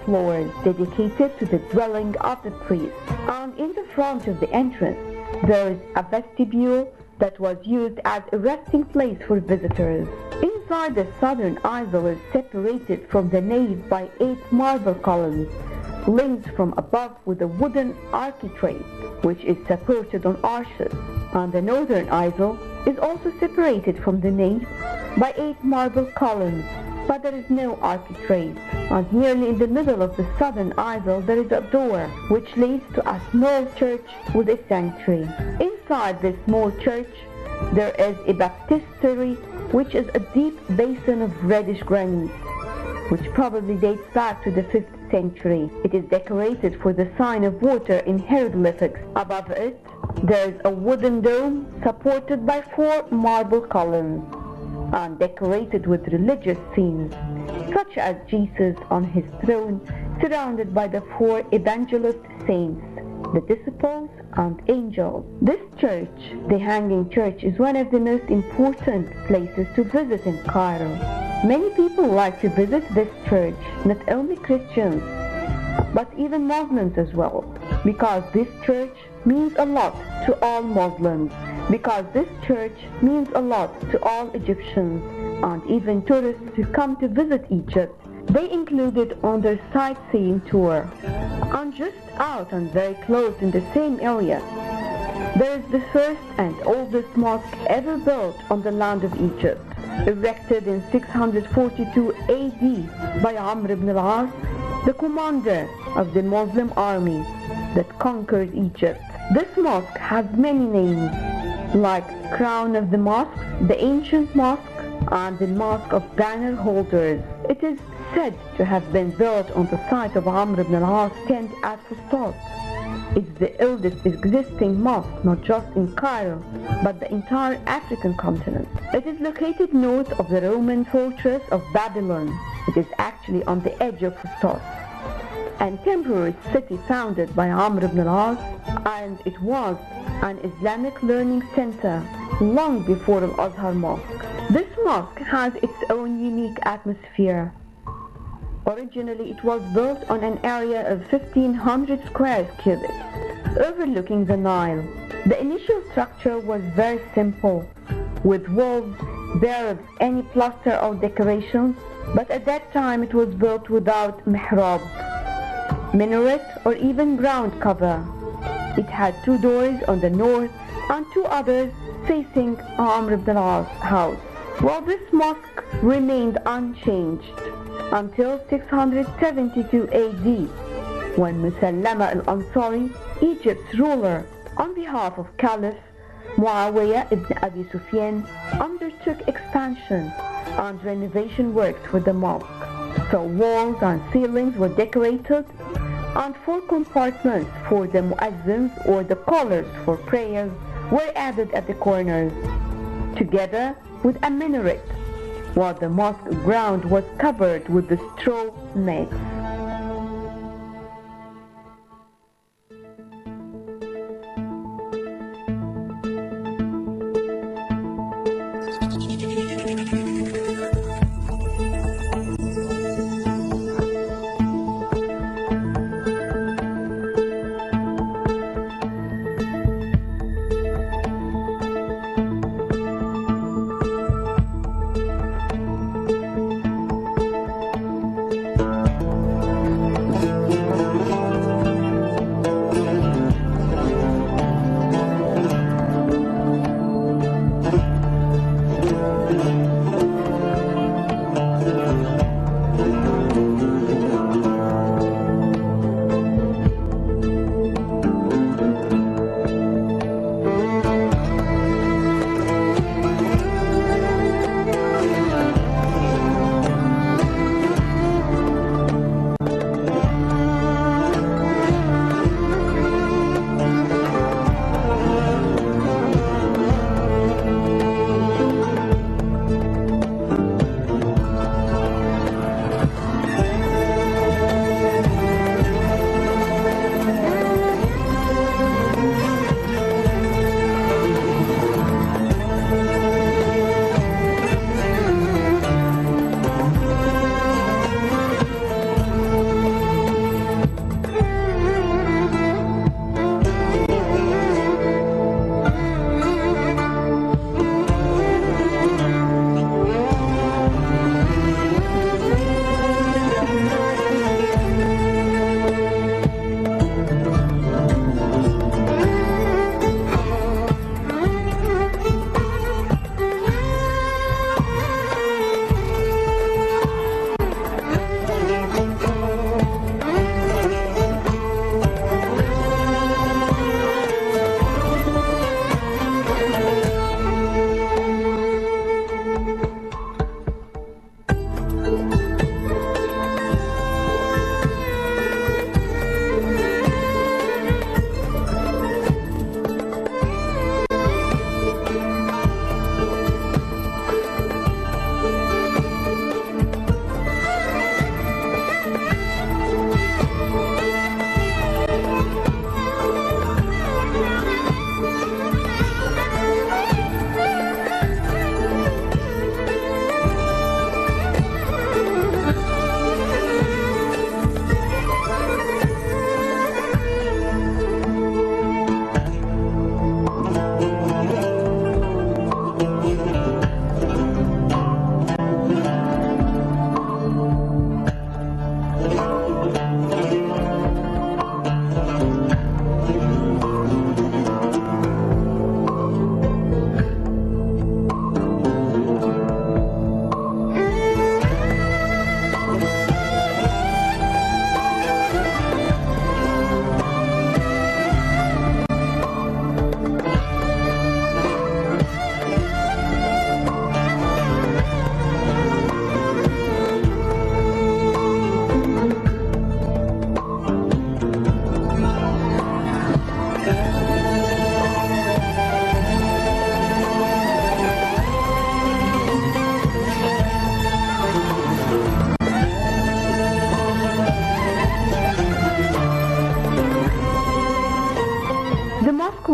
floors dedicated to the dwelling of the priest. And in the front of the entrance, there is a vestibule that was used as a resting place for visitors. Inside, the southern aisle is separated from the nave by 8 marble columns, linked from above with a wooden architrave, which is supported on arches. And the northern aisle is also separated from the nave by 8 marble columns, but there is no architrave. And nearly in the middle of the southern aisle there is a door which leads to a small church with a sanctuary. Inside this small church there is a baptistery, which is a deep basin of reddish granite, which probably dates back to the 5th century. It is decorated for the sign of water in hieroglyphics. Above it there is a wooden dome supported by 4 marble columns and decorated with religious scenes, such as Jesus on his throne, surrounded by the 4 evangelist saints, the disciples and angels. This church, the Hanging Church, is one of the most important places to visit in Cairo. Many people like to visit this church, not only Christians, but even Muslims as well, because this church means a lot to all Muslims, because this church means a lot to all Egyptians, and even tourists who come to visit Egypt. They include it on their sightseeing tour. And just out and very close in the same area, there is the first and oldest mosque ever built on the land of Egypt, erected in 642 AD by Amr ibn al-As, the commander of the Muslim army that conquered Egypt. This mosque has many names, like Crown of the Mosques, the Ancient Mosque, and the Mosque of Banner Holders. It is said to have been built on the site of Amr ibn al-As tent at Fustat. It's the oldest existing mosque, not just in Cairo, but the entire African continent. It is located north of the Roman fortress of Babylon. It is actually on the edge of Fustat, a temporary city founded by Amr ibn al-As, and it was an Islamic learning center long before Al-Azhar Mosque. This mosque has its own unique atmosphere. Originally, it was built on an area of 1,500 square cubits, overlooking the Nile. The initial structure was very simple, with walls bare of any plaster or decorations, but at that time it was built without mihrab, minaret, or even ground cover. It had 2 doors on the north and 2 others facing Amr ibn al-As' house. While this mosque remained unchanged until 672 AD, when Musallama al-Ansari, Egypt's ruler, on behalf of Caliph Muawiyah ibn Abi Sufyan, undertook expansion and renovation works for the mosque. So walls and ceilings were decorated, and 4 compartments for the muezzins, or the callers for prayers, were added at the corners, together with a minaret, while the mosque ground was covered with the straw mats.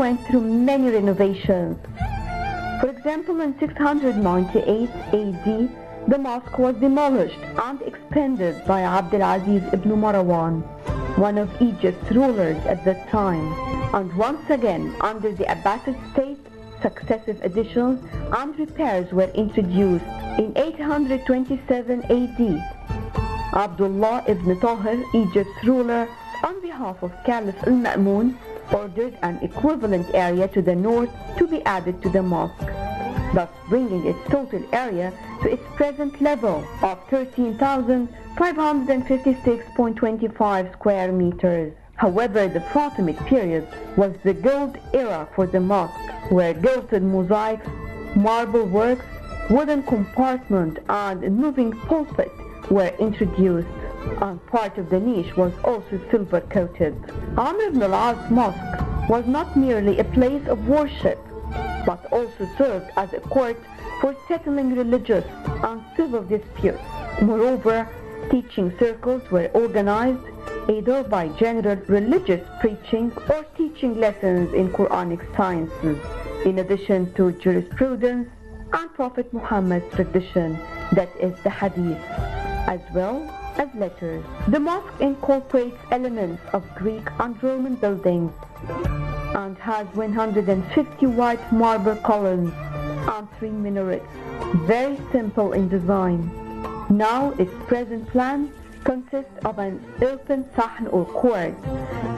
went through many renovations. For example, in 698 AD, the mosque was demolished and expanded by Abdulaziz ibn Marwan, one of Egypt's rulers at that time. And once again, under the Abbasid state, successive additions and repairs were introduced. In 827 AD, Abdullah ibn Tahir, Egypt's ruler, on behalf of Caliph al-Ma'mun, ordered an equivalent area to the north to be added to the mosque, thus bringing its total area to its present level of 13,556.25 square meters. However, the Fatimid period was the gold era for the mosque, where gilded mosaics, marble works, wooden compartment, and moving pulpit were introduced, and part of the niche was also silver-coated. Amr ibn al-As Mosque was not merely a place of worship, but also served as a court for settling religious and civil disputes. Moreover, teaching circles were organized either by general religious preaching or teaching lessons in Quranic sciences, in addition to jurisprudence and Prophet Muhammad's tradition, that is the Hadith, as well as letters. The mosque incorporates elements of Greek and Roman buildings and has 150 white marble columns and 3 minarets, very simple in design. Now its present plan consists of an open sahn or court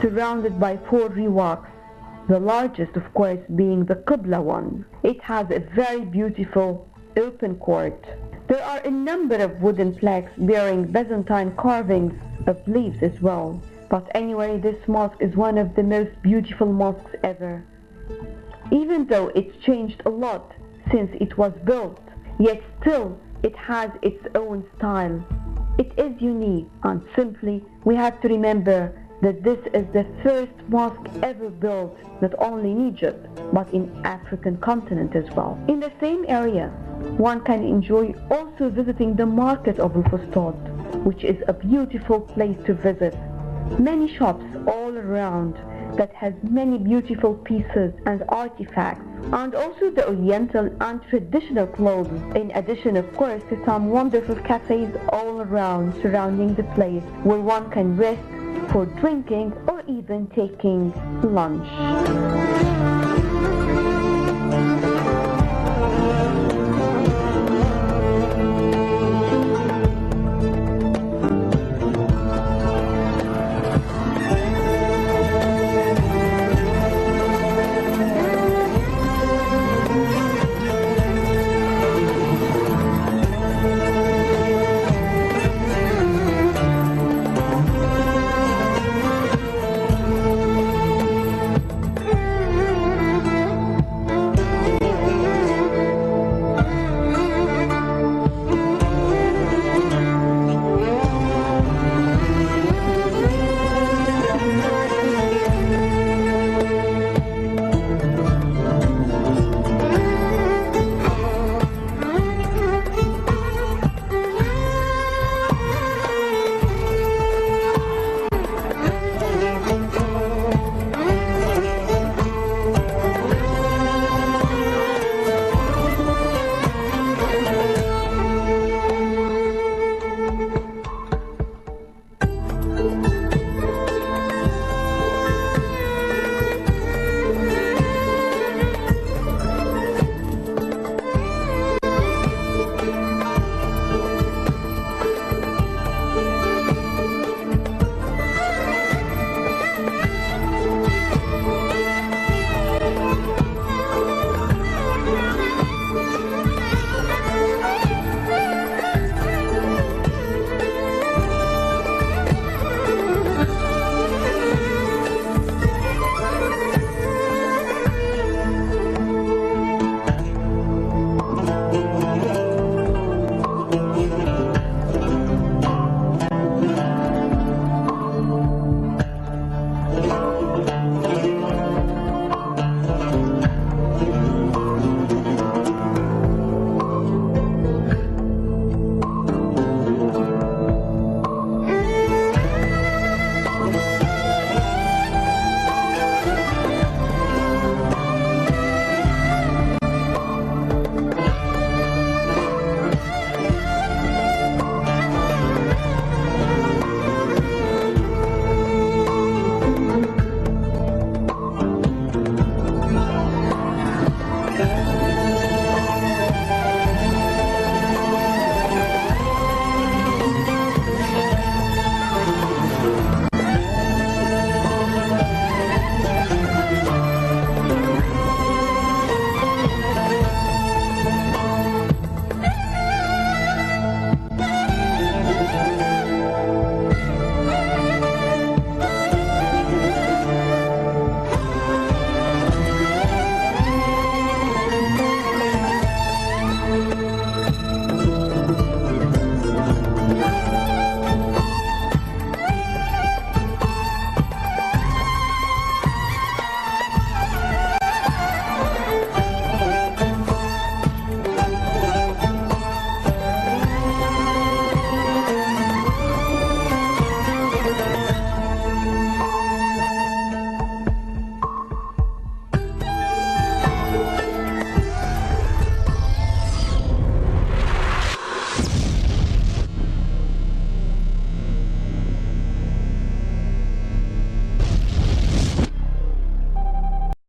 surrounded by 4 riwaqs, the largest of course being the Qibla one. It has a very beautiful open court. There are a number of wooden plaques bearing Byzantine carvings of leaves as well. But anyway, this mosque is one of the most beautiful mosques ever. Even though it's changed a lot since it was built, yet still it has its own style. It is unique, and simply we have to remember that this is the first mosque ever built not only in Egypt but in African continent as well. In the same area, one can enjoy also visiting the market of Al-Fustat, which is a beautiful place to visit. Many shops all around that has many beautiful pieces and artifacts, and also the oriental and traditional clothes, in addition of course to some wonderful cafes all around surrounding the place where one can rest for drinking or even taking lunch.